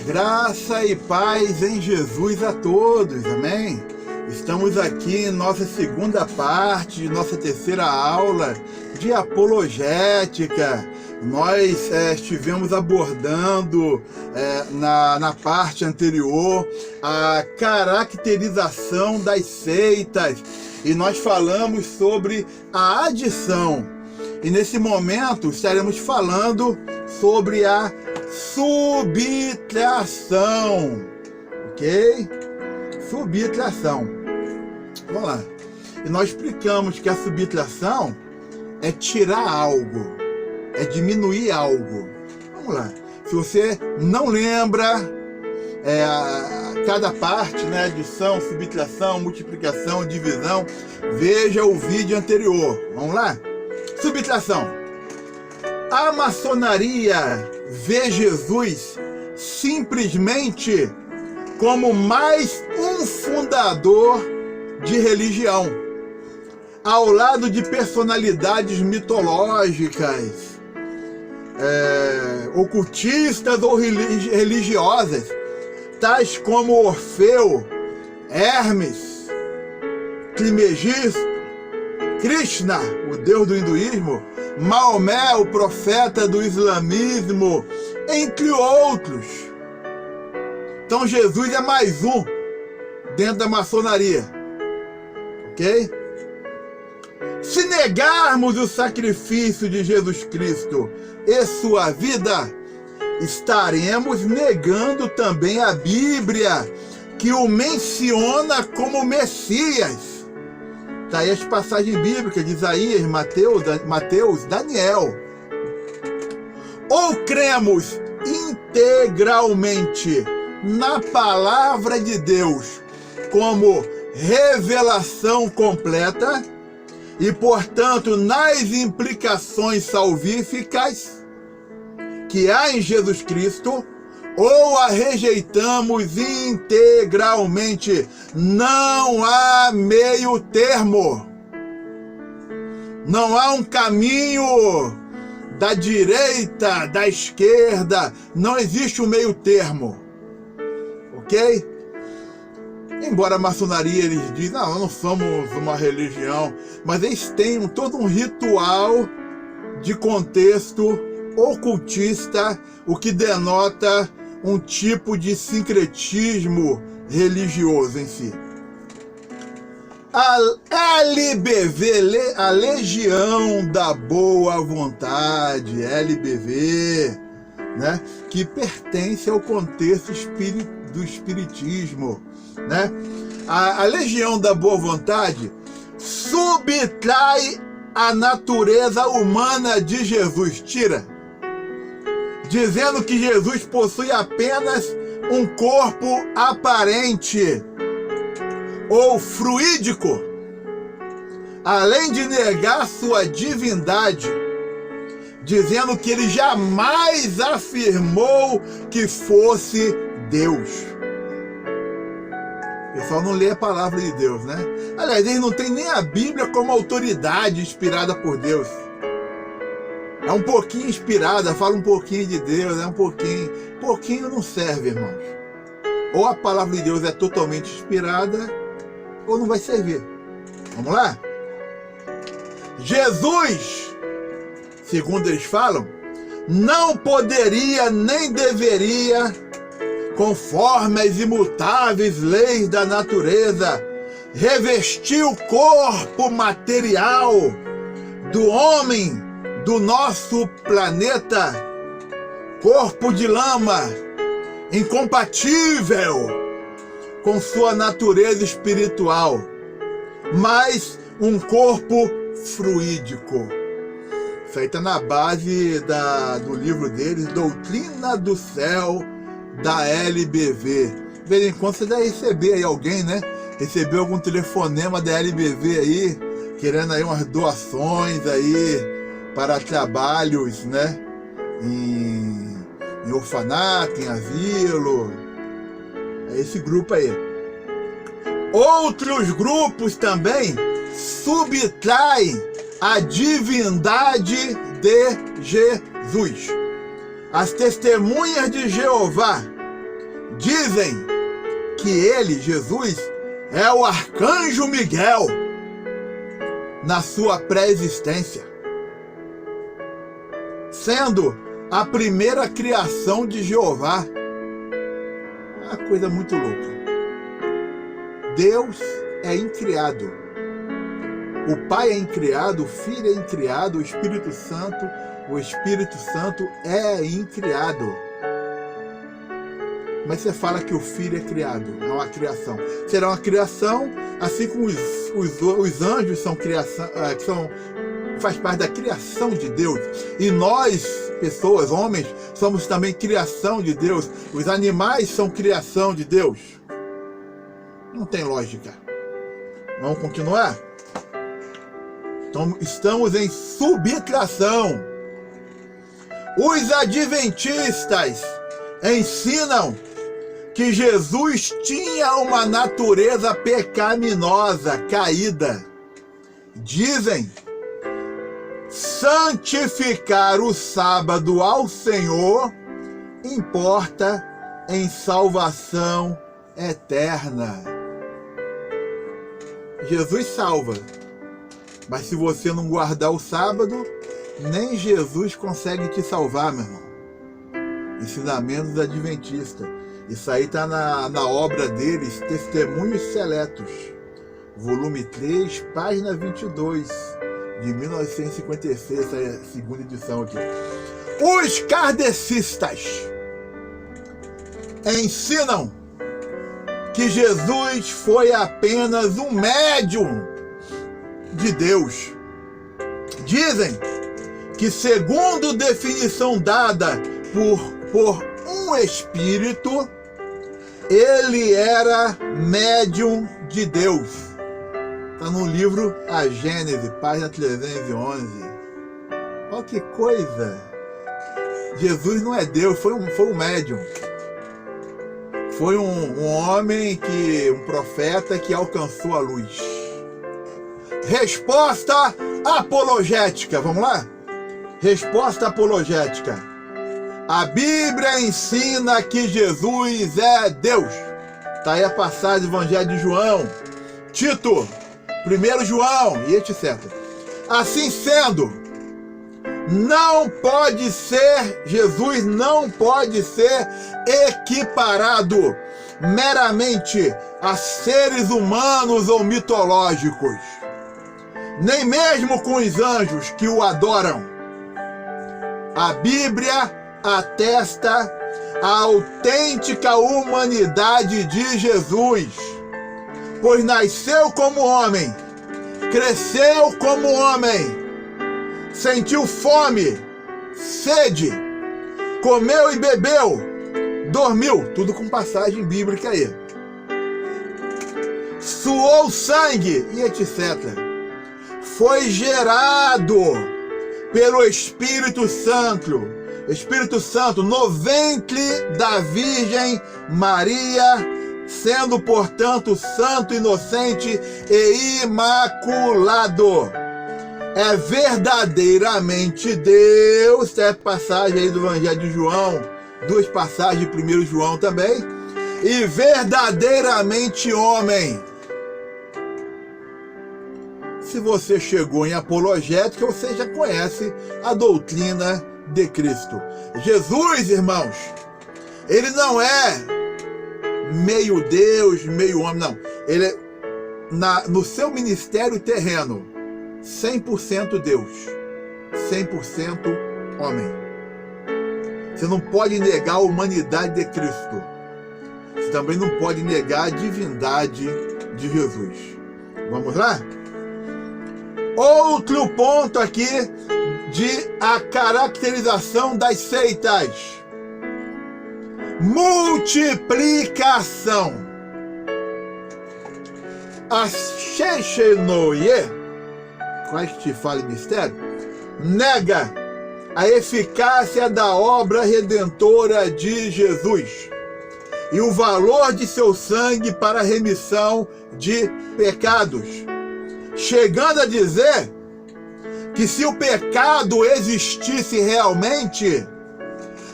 Graça e paz em Jesus a todos, amém? Estamos aqui em nossa segunda parte de nossa terceira aula de apologética. Nós estivemos abordando na parte anterior a caracterização das seitas e nós falamos sobre a adição. E nesse momento estaremos falando sobre a subtração, ok? Subtração. Vamos lá. E nós explicamos que a subtração é tirar algo, é diminuir algo. Vamos lá. Se você não lembra cada parte, né? Adição, subtração, multiplicação, divisão, veja o vídeo anterior. Vamos lá? Subtração. A maçonaria vê Jesus simplesmente como mais um fundador de religião, ao lado de personalidades mitológicas, ocultistas ou religiosas, tais como Orfeu, Hermes, Trismegisto, Krishna, o deus do hinduísmo, Maomé, o profeta do islamismo, entre outros. Então Jesus é mais um dentro da maçonaria, ok? Se negarmos o sacrifício de Jesus Cristo e sua vida, estaremos negando também a Bíblia, que o menciona como Messias. Está aí as passagens bíblicas de Isaías, Mateus, Daniel. Ou cremos integralmente na palavra de Deus como revelação completa e, portanto, nas implicações salvíficas que há em Jesus Cristo, ou a rejeitamos integralmente. Não há meio termo. Não há um caminho da direita, da esquerda. Não existe um meio termo. Ok? Embora a maçonaria eles dizem, não, nós não somos uma religião, mas eles têm todo um ritual de contexto ocultista, o que denota um tipo de sincretismo religioso em si. A LBV, a Legião da Boa Vontade, LBV, né, que pertence ao contexto do espiritismo, né? A Legião da Boa Vontade subtrai a natureza humana de Jesus, tira, dizendo que Jesus possui apenas um corpo aparente ou fluídico, além de negar sua divindade, dizendo que ele jamais afirmou que fosse Deus. O pessoal não lê a palavra de Deus, né? Aliás, eles não têm nem a Bíblia como autoridade inspirada por Deus. É um pouquinho inspirada, fala um pouquinho de Deus, é um pouquinho. Pouquinho não serve, irmãos. Ou a palavra de Deus é totalmente inspirada, ou não vai servir. Vamos lá? Jesus, segundo eles falam, não poderia nem deveria, conforme as imutáveis leis da natureza, revestir o corpo material do homem do nosso planeta, corpo de lama, incompatível com sua natureza espiritual, mas um corpo fluídico. Isso aí está na base do livro deles, Doutrina do Céu, da LBV. De vez em quando você deve receber aí alguém, né? Recebeu algum telefonema da LBV aí, querendo aí umas doações aí para trabalhos, né, em orfanato, em asilo. É esse grupo aí. Outros grupos também subtraem a divindade de Jesus. As testemunhas de Jeová Dizem que ele, Jesus, é o arcanjo Miguel na sua pré-existência, sendo a primeira criação de Jeová. Uma coisa muito louca. Deus é incriado. O Pai é incriado, o Filho é incriado, o Espírito Santo é incriado. Mas você fala que o Filho é criado, é uma criação. Será uma criação, assim como os anjos são criação, faz parte da criação de Deus. E nós, pessoas, homens, somos também criação de Deus. Os animais são criação de Deus. Não tem lógica. Vamos continuar? Então, estamos em subtração. Os adventistas ensinam que Jesus tinha uma natureza pecaminosa, caída. Dizem santificar o sábado ao Senhor importa em salvação eterna. Jesus salva, mas se você não guardar o sábado, nem Jesus consegue te salvar, meu irmão. Ensinamentos adventistas. Isso aí está na obra deles, Testemunhos Seletos, volume 3, página 22, de 1956, essa é a segunda edição aqui. Os kardecistas ensinam que Jesus foi apenas um médium de Deus. Dizem que, segundo definição dada por um espírito, ele era médium de Deus. Está no livro A Gênese, página 311. Olha que coisa! Jesus não é Deus, foi um médium. Foi um homem, um profeta que alcançou a luz. Resposta apologética, vamos lá? Resposta apologética. A Bíblia ensina que Jesus é Deus. Está aí a passagem do Evangelho de João, Tito, 1 João e etc. Assim sendo, Jesus não pode ser equiparado meramente a seres humanos ou mitológicos, nem mesmo com os anjos que o adoram. A Bíblia atesta a autêntica humanidade de Jesus, pois nasceu como homem, cresceu como homem, sentiu fome, sede, comeu e bebeu, dormiu, tudo com passagem bíblica aí, suou sangue e etc. Foi gerado pelo Espírito Santo no ventre da Virgem Maria, sendo, portanto, santo, inocente e imaculado. É verdadeiramente Deus. É passagem aí do Evangelho de João, duas passagens de 1 João também. E verdadeiramente homem. Se você chegou em apologética, você já conhece a doutrina de Cristo. Jesus, irmãos, ele não é meio Deus, meio homem, não. Ele é, no seu ministério terreno, 100% Deus, 100% homem. Você não pode negar a humanidade de Cristo. Você também não pode negar a divindade de Jesus. Vamos lá? Outro ponto aqui de a caracterização das seitas. Multiplicação. A Sheshenoye, quase te fala em mistério, nega a eficácia da obra redentora de Jesus e o valor de seu sangue para a remissão de pecados, chegando a dizer que se o pecado existisse realmente,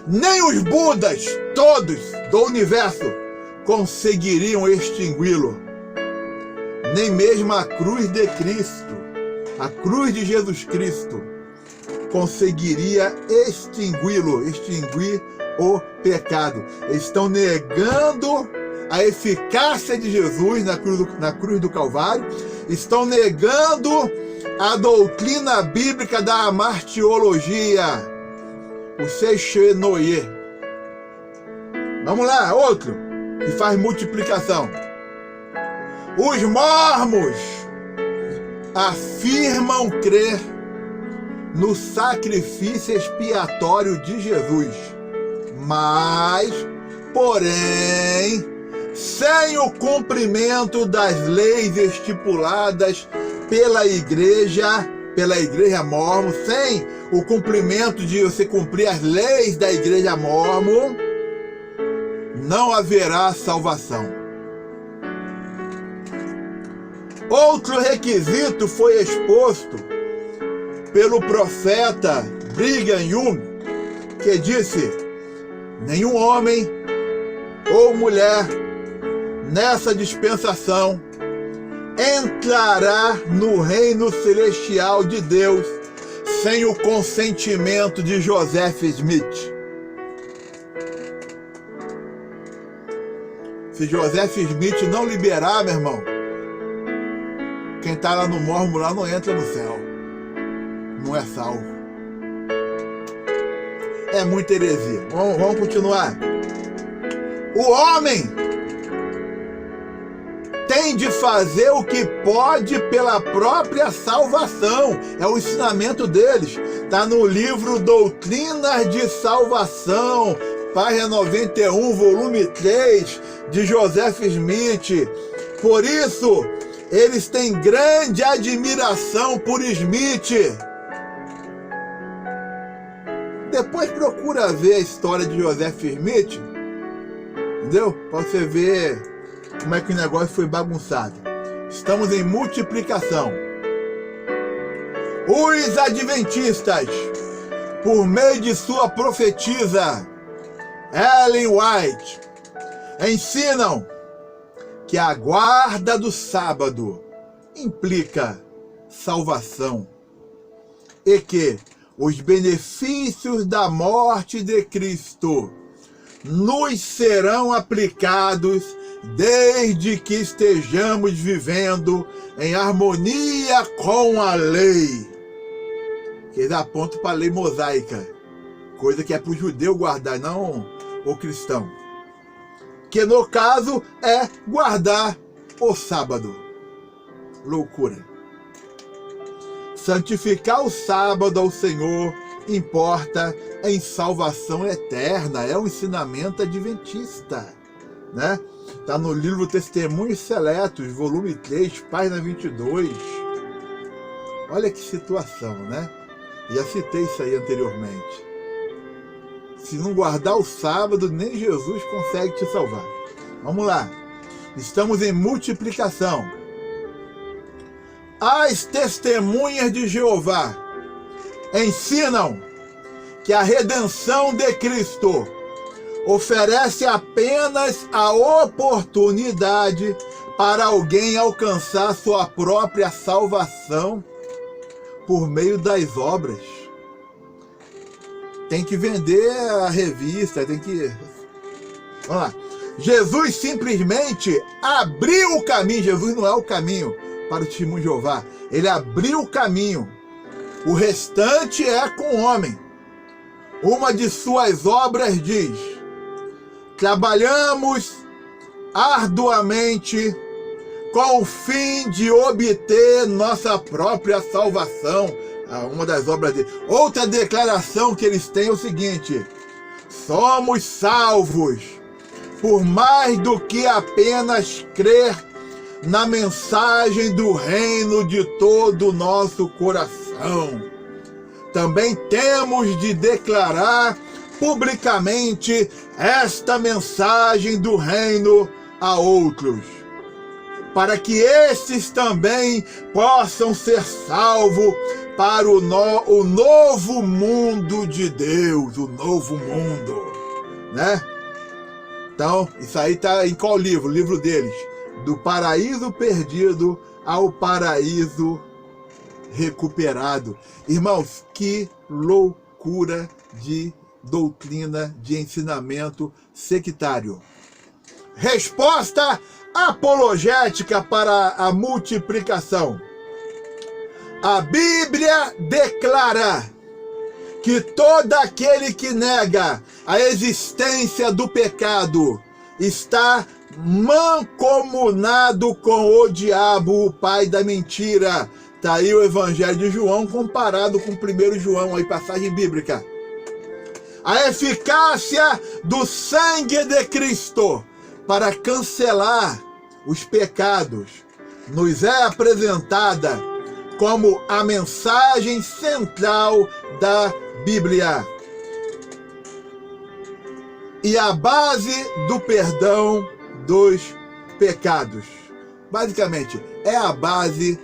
Nem os Budas, todos do universo, conseguiriam extingui-lo. Nem mesmo a cruz de Cristo, a cruz de Jesus Cristo, conseguiria extingui-lo, extinguir o pecado. Eles estão negando a eficácia de Jesus na cruz do Calvário, estão negando a doutrina bíblica da amartiologia, o Seixenoye. Vamos lá, outro, que faz multiplicação. Os mormons afirmam crer no sacrifício expiatório de Jesus, mas, porém, sem o cumprimento das leis estipuladas pela igreja mórmon, sem o cumprimento de você cumprir as leis da igreja mórmon, não haverá salvação. Outro requisito foi exposto pelo profeta Brigham Young, que disse: nenhum homem ou mulher nessa dispensação entrará no reino celestial de Deus sem o consentimento de Joseph Smith. Se Joseph Smith não liberar, meu irmão, quem está lá no mormo lá não entra no céu, não é salvo. É muita heresia. Vamos continuar. O homem tem de fazer o que pode pela própria salvação. É o ensinamento deles. Está no livro Doutrinas de Salvação, página 91, volume 3, de Joseph Smith. Por isso, eles têm grande admiração por Smith. Depois procura ver a história de Joseph Smith, entendeu? Para você ver como é que o negócio foi bagunçado. Estamos em multiplicação. Os adventistas, por meio de sua profetisa Ellen White, ensinam que a guarda do sábado implica salvação e que os benefícios da morte de Cristo nos serão aplicados desde que estejamos vivendo em harmonia com a lei. Que eles apontam para a lei mosaica, coisa que é para o judeu guardar, não o cristão. Que no caso é guardar o sábado. Loucura. Santificar o sábado ao Senhor importa em salvação eterna. É um ensinamento adventista, né? Está no livro Testemunhos Seletos, volume 3, página 22. Olha que situação, né? Já citei isso aí anteriormente. Se não guardar o sábado, nem Jesus consegue te salvar. Vamos lá. Estamos em multiplicação. As testemunhas de Jeová ensinam que a redenção de Cristo oferece apenas a oportunidade para alguém alcançar sua própria salvação por meio das obras. Tem que vender a revista, tem que... Vamos lá. Jesus simplesmente abriu o caminho. Jesus não é o caminho para o testemunho de Jeová. Ele abriu o caminho. O restante é com o homem. Uma de suas obras diz: trabalhamos arduamente com o fim de obter nossa própria salvação. Uma das obras dele. Outra declaração que eles têm é o seguinte: somos salvos por mais do que apenas crer na mensagem do reino de todo o nosso coração. Também temos de declarar publicamente esta mensagem do reino a outros, para que estes também possam ser salvos para o novo mundo de Deus, o novo mundo, né? Então, isso aí está em qual livro? O livro deles, do paraíso perdido ao paraíso recuperado. Irmãos, que loucura de doutrina, de ensinamento sectário. Resposta apologética para a multiplicação. A Bíblia declara que todo aquele que nega a existência do pecado está mancomunado com o diabo, o pai da mentira. Está aí o Evangelho de João comparado com 1 João, aí passagem bíblica. A eficácia do sangue de Cristo para cancelar os pecados nos é apresentada como a mensagem central da Bíblia e a base do perdão dos pecados. Basicamente, é a base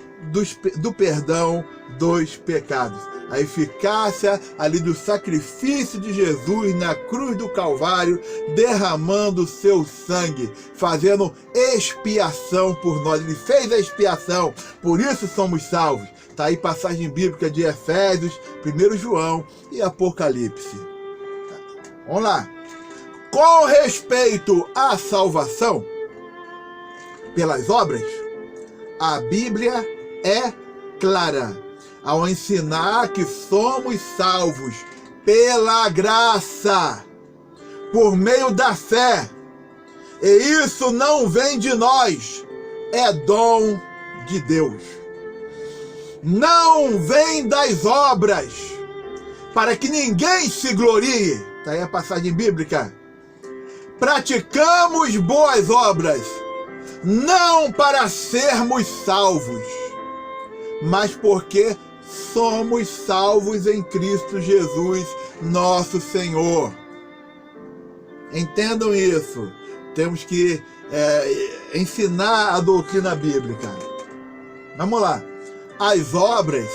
do perdão dos pecados. A eficácia ali do sacrifício de Jesus na cruz do Calvário, derramando o seu sangue, fazendo expiação por nós. Ele fez a expiação, por isso somos salvos. Está aí passagem bíblica de Efésios, 1 João e Apocalipse. Vamos lá. Com respeito à salvação pelas obras, a Bíblia é clara ao ensinar que somos salvos pela graça, por meio da fé. E isso não vem de nós, é dom de Deus. Não vem das obras, para que ninguém se glorie. Está aí a passagem bíblica. Praticamos boas obras, não para sermos salvos, mas porque somos salvos em Cristo Jesus, nosso Senhor. Entendam isso. Temos que ensinar a doutrina bíblica. Vamos lá. As obras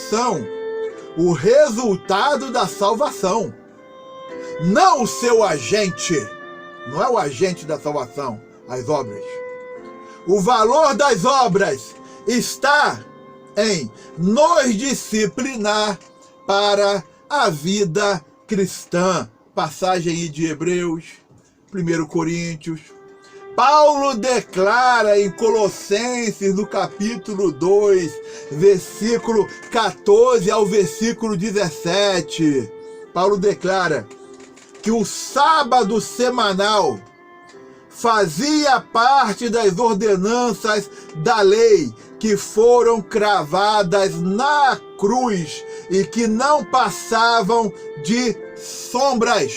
são o resultado da salvação, não o seu agente. Não é o agente da salvação, as obras. O valor das obras está em nos disciplinar para a vida cristã. Passagem de Hebreus, 1 Coríntios. Paulo declara em Colossenses, no capítulo 2, versículo 14 ao versículo 17. Paulo declara que o sábado semanal fazia parte das ordenanças da lei que foram cravadas na cruz e que não passavam de sombras,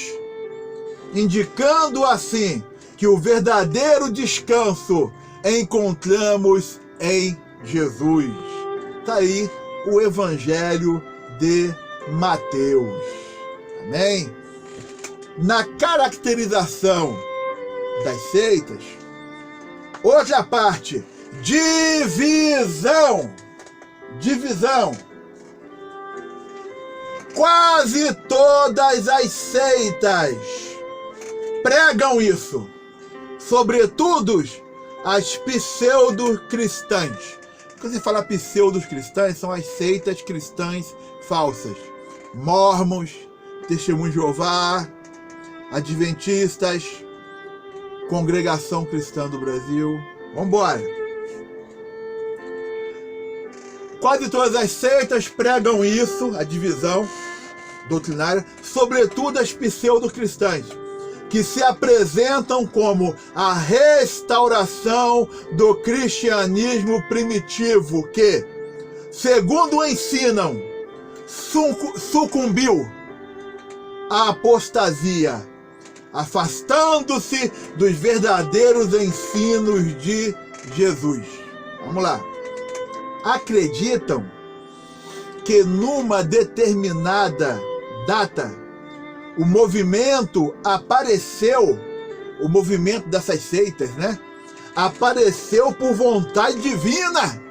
indicando assim que o verdadeiro descanso encontramos em Jesus. Está aí o Evangelho de Mateus. Amém? Na caracterização das seitas, outra parte, divisão. Quase todas as seitas pregam isso, sobretudo as pseudo-cristãs. Quando se fala pseudo-cristãs, são as seitas cristãs falsas. Mormons, Testemunho de Jeová, Adventistas, Congregação Cristã do Brasil. Vamos embora. Quase todas as seitas pregam isso, a divisão doutrinária, sobretudo as pseudo-cristãs, que se apresentam como a restauração do cristianismo primitivo, que, segundo ensinam, sucumbiu à apostasia, afastando-se dos verdadeiros ensinos de Jesus. Vamos lá. Acreditam que numa determinada data o movimento dessas seitas, né? Apareceu por vontade divina,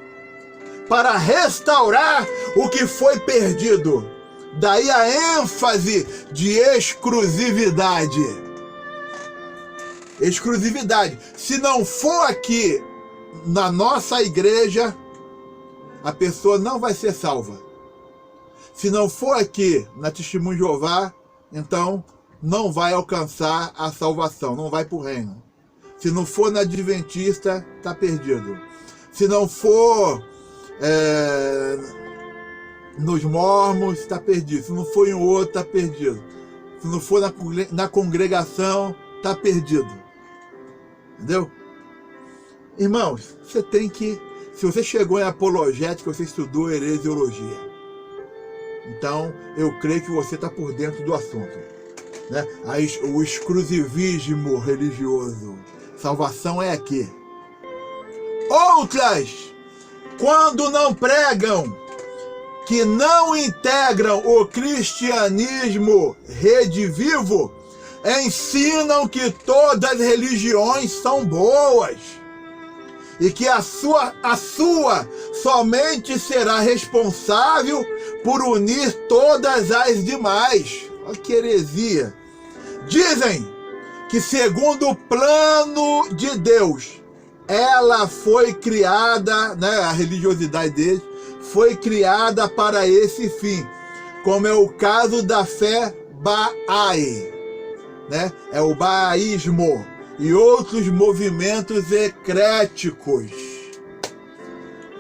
para restaurar o que foi perdido. Daí a ênfase de exclusividade. Exclusividade. Se não for aqui na nossa igreja, a pessoa não vai ser salva. Se não for aqui na Testemunho de Jeová, então não vai alcançar a salvação, não vai para o reino. Se não for na Adventista, está perdido. Se não for nos mormons, está perdido. Se não for em outro, está perdido. Se não for na congregação, está perdido. Entendeu? Irmãos, você tem que... Se você chegou em apologética, você estudou heresiologia. Então, eu creio que você está por dentro do assunto. Né? O exclusivismo religioso. Salvação é aqui. Outras, quando não pregam, que não integram o cristianismo redivivo, ensinam que todas as religiões são boas e que a sua somente será responsável por unir todas as demais. Olha que heresia. Dizem que, segundo o plano de Deus, ela foi criada, né, a religiosidade deles, foi criada para esse fim, como é o caso da fé Bahá'í, né? É o bahaísmo e outros movimentos ecléticos.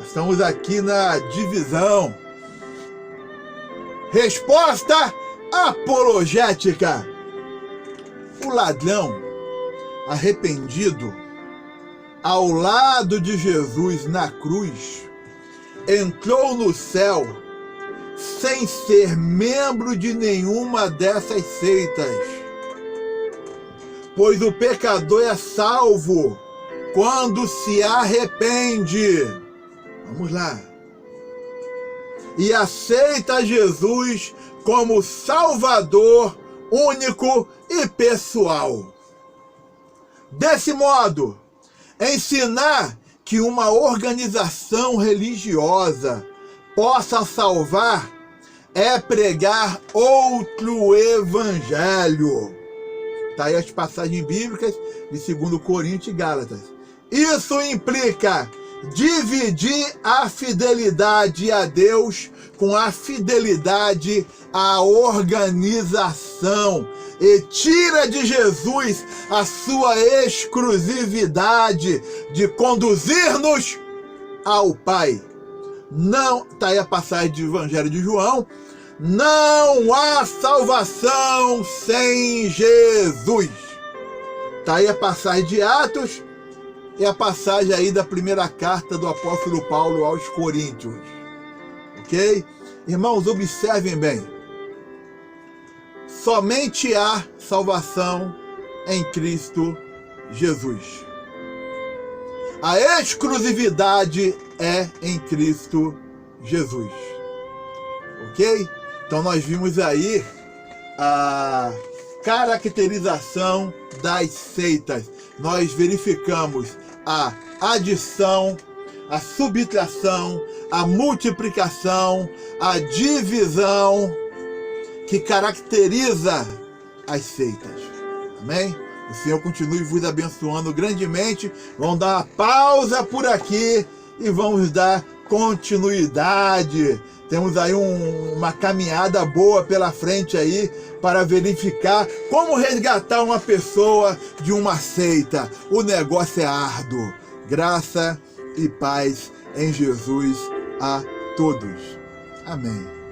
Estamos aqui na divisão. Resposta apologética. O ladrão arrependido ao lado de Jesus na cruz entrou no céu sem ser membro de nenhuma dessas seitas, pois o pecador é salvo quando se arrepende. Vamos lá. E aceita Jesus como Salvador único e pessoal. Desse modo, ensinar que uma organização religiosa possa salvar é pregar outro evangelho. Está aí as passagens bíblicas de 2 Coríntios e Gálatas. Isso implica dividir a fidelidade a Deus com a fidelidade à organização e tira de Jesus a sua exclusividade de conduzir-nos ao Pai. Não, está aí a passagem do Evangelho de João, não há salvação sem Jesus. Está aí a passagem de Atos e a passagem aí da primeira carta do apóstolo Paulo aos Coríntios. Ok? Irmãos, observem bem. Somente há salvação em Cristo Jesus. A exclusividade é em Cristo Jesus. Ok? Então nós vimos aí a caracterização das seitas. Nós verificamos a adição, a subtração, a multiplicação, a divisão que caracteriza as seitas. Amém? O Senhor continue vos abençoando grandemente. Vamos dar uma pausa por aqui e vamos dar continuidade. Temos aí uma caminhada boa pela frente aí para verificar como resgatar uma pessoa de uma seita. O negócio é árduo. Graça e paz em Jesus a todos. Amém.